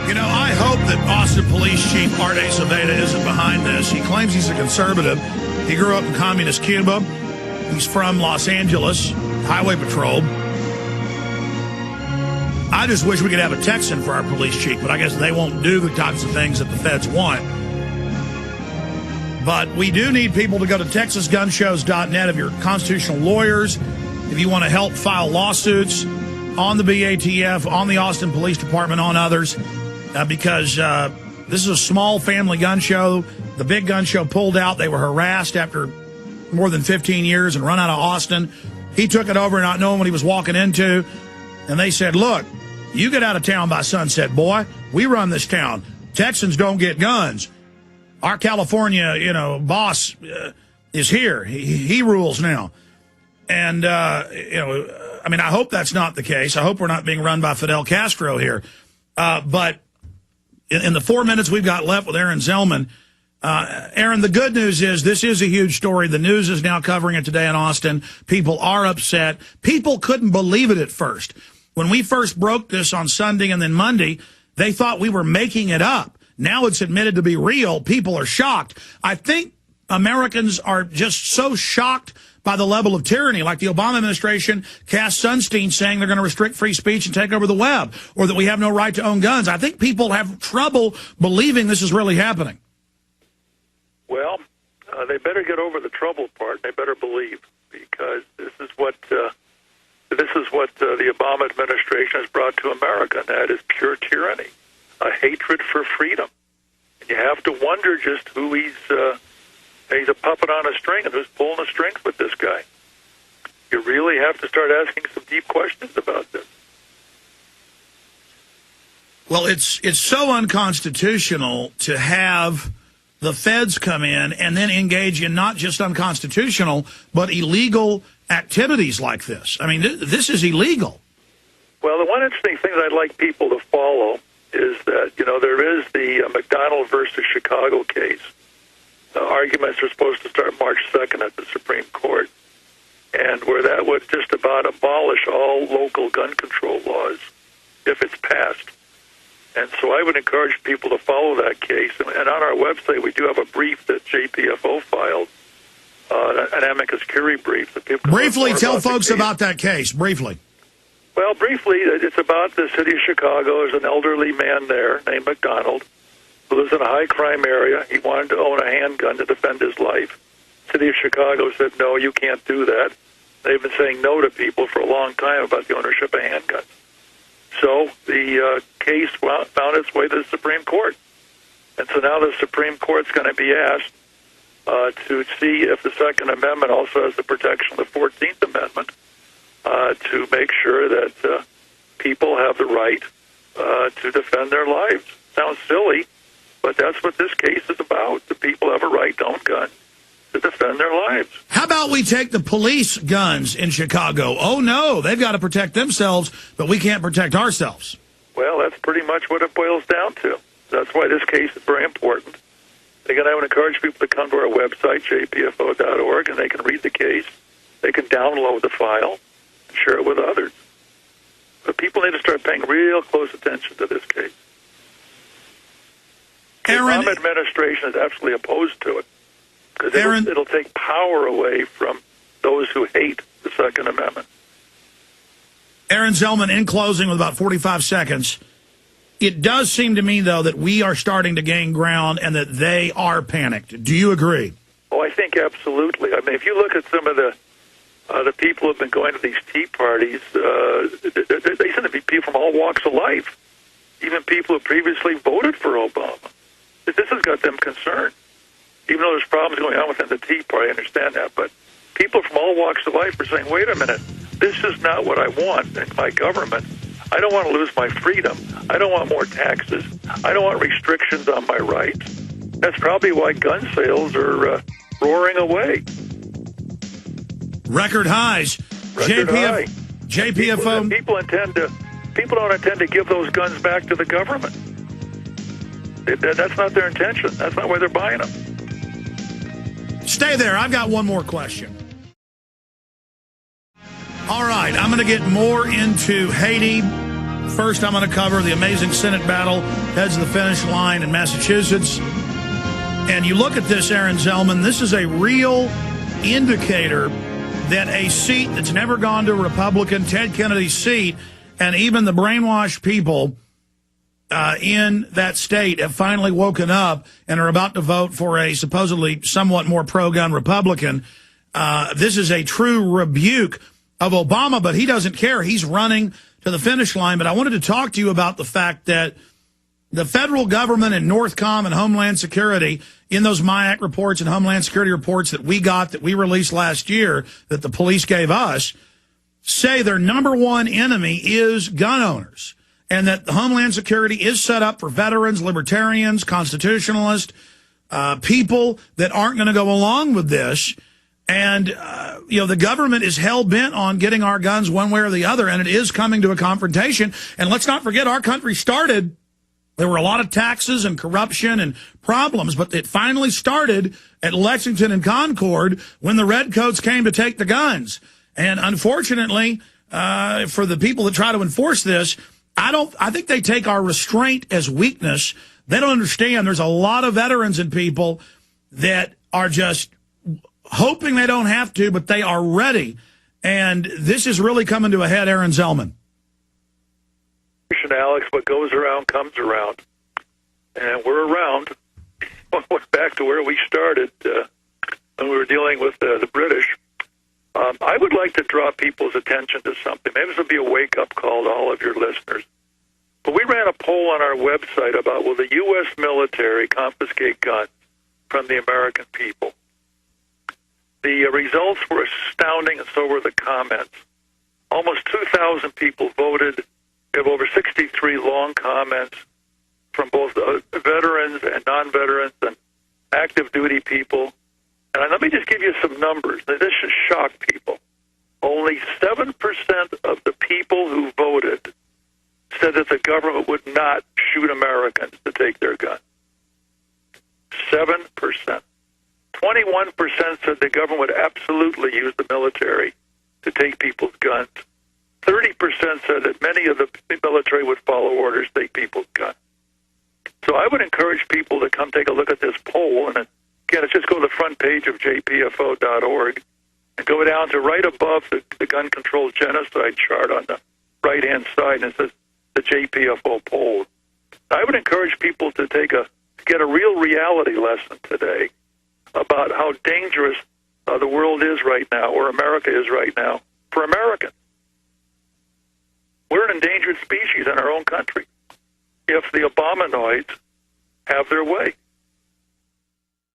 You know, I hope that Austin Police Chief Art Acevedo isn't behind this. He claims he's a conservative. He grew up in communist Cuba. He's from Los Angeles, Highway Patrol. I just wish we could have a Texan for our police chief, but I guess they won't do the types of things that the feds want. But we do need people to go to texasgunshows.net if you're constitutional lawyers, if you want to help file lawsuits on the BATF, on the Austin Police Department, on others, because this is a small family gun show. The big gun show pulled out. They were harassed after more than 15 years and run out of Austin. He took it over not knowing what he was walking into. And they said, look, you get out of town by sunset, boy. We run this town. Texans don't get guns. Our California, boss is here. He rules now. And, I hope that's not the case. I hope we're not being run by Fidel Castro here. But in the 4 minutes we've got left with Aaron Zellman, Aaron, the good news is this is a huge story. The news is now covering it today in Austin. People are upset. People couldn't believe it at first. When we first broke this on Sunday and then Monday, they thought we were making it up. Now it's admitted to be real. People are shocked. I think Americans are just so shocked by the level of tyranny, like the Obama administration Cass Sunstein saying they're going to restrict free speech and take over the web, or that we have no right to own guns. I think people have trouble believing this is really happening. Well, they better get over the trouble part. They better believe, because this is what the Obama administration has brought to America, and that is pure tyranny, a hatred for freedom. And you have to wonder just who he's a puppet on a string, and who's pulling the strings with this guy. You really have to start asking some deep questions about this. Well, it's so unconstitutional to have the feds come in and then engage in not just unconstitutional, but illegal activities like this. I mean, this is illegal. Well, the one interesting thing that I'd like people to follow is that, there is the McDonald versus Chicago case. Arguments are supposed to start March 2nd at the Supreme Court, and where that would just about abolish all local gun control laws if it's passed. And so I would encourage people to follow that case. And on our website, we do have a brief that JPFO filed, an amicus curiae brief. That people briefly tell folks about that case, briefly. Well, briefly, it's about the city of Chicago. There's an elderly man there named McDonald who lives in a high-crime area. He wanted to own a handgun to defend his life. City of Chicago said, no, you can't do that. They've been saying no to people for a long time about the ownership of handguns. So the case found its way to the Supreme Court. And so now the Supreme Court's going to be asked to see if the Second Amendment also has the protection of the 14th Amendment to make sure that people have the right to defend their lives. Sounds silly, but that's what this case is about. The people have a right to own guns to defend their lives. How about we take the police guns in Chicago? Oh, no, they've got to protect themselves, but we can't protect ourselves. Well, that's pretty much what it boils down to. That's why this case is very important. Again, I would encourage people to come to our website, jpfo.org, and they can read the case. They can download the file and share it with others. But people need to start paying real close attention to this case. The Obama administration is absolutely opposed to it, because it'll take power away from those who hate the Second Amendment. Aaron Zellman, in closing with about 45 seconds, it does seem to me, though, that we are starting to gain ground and that they are panicked. Do you agree? Oh, I think absolutely. I mean, if you look at some of the people who have been going to these tea parties, they seem to be people from all walks of life, even people who previously voted for Obama. This has got them concerned. Even though there's problems going on within the Tea Party, I understand that, but people from all walks of life are saying, wait a minute, this is not what I want in my government. I don't want to lose my freedom. I don't want more taxes. I don't want restrictions on my rights. That's probably why gun sales are roaring away. Record highs. Record high. JPFO. People don't intend to give those guns back to the government. That's not their intention. That's not why they're buying them. Stay there. I've got one more question. All right. I'm going to get more into Haiti, First, I'm going to cover the amazing Senate battle heads to the finish line in Massachusetts. And you look at this, Aaron Zellman, this is a real indicator that a seat that's never gone to a Republican, Ted Kennedy's seat, and even the brainwashed people in that state have finally woken up and are about to vote for a supposedly somewhat more pro-gun Republican. This is a true rebuke of Obama, but he doesn't care. He's running to the finish line. But I wanted to talk to you about the fact that the federal government and Northcom and Homeland Security, in those MIAC reports and Homeland Security reports that we got, that we released last year, that the police gave us, say their number one enemy is gun owners, and that the Homeland Security is set up for veterans, libertarians, constitutionalists, people that aren't going to go along with this. And, the government is hell-bent on getting our guns one way or the other, and it is coming to a confrontation. And let's not forget, our country started, there were a lot of taxes and corruption and problems, but it finally started at Lexington and Concord when the Redcoats came to take the guns. And unfortunately, for the people that try to enforce this, I think they take our restraint as weakness. They don't understand there's a lot of veterans and people that are just hoping they don't have to, but they are ready. And this is really coming to a head, Aaron Zellman. Alex, what goes around comes around. And we're around. Back to where we started when we were dealing with the British. I would like to draw people's attention to something. Maybe this will be a wake-up call to all of your listeners. But we ran a poll on our website about, will the U.S. military confiscate guns from the American people? The results were astounding, and so were the comments. Almost 2,000 people voted. We have over 63 long comments from both veterans and non-veterans and active duty people. And let me just give you some numbers. This should shock people. Only 7% of the people who voted said that the government would not shoot Americans to take their guns. 7%. 21% said the government would absolutely use the military to take people's guns. 30% said that many of the military would follow orders to take people's guns. So I would encourage people to come take a look at this poll. And again, it's just go to the front page of jpfo.org and go down to right above the gun control genocide chart on the right-hand side, and it says the JPFO poll. I would encourage people to get a real reality lesson today about how dangerous the world is right now, or America is right now, for Americans. We're an endangered species in our own country if the Obamanoids have their way.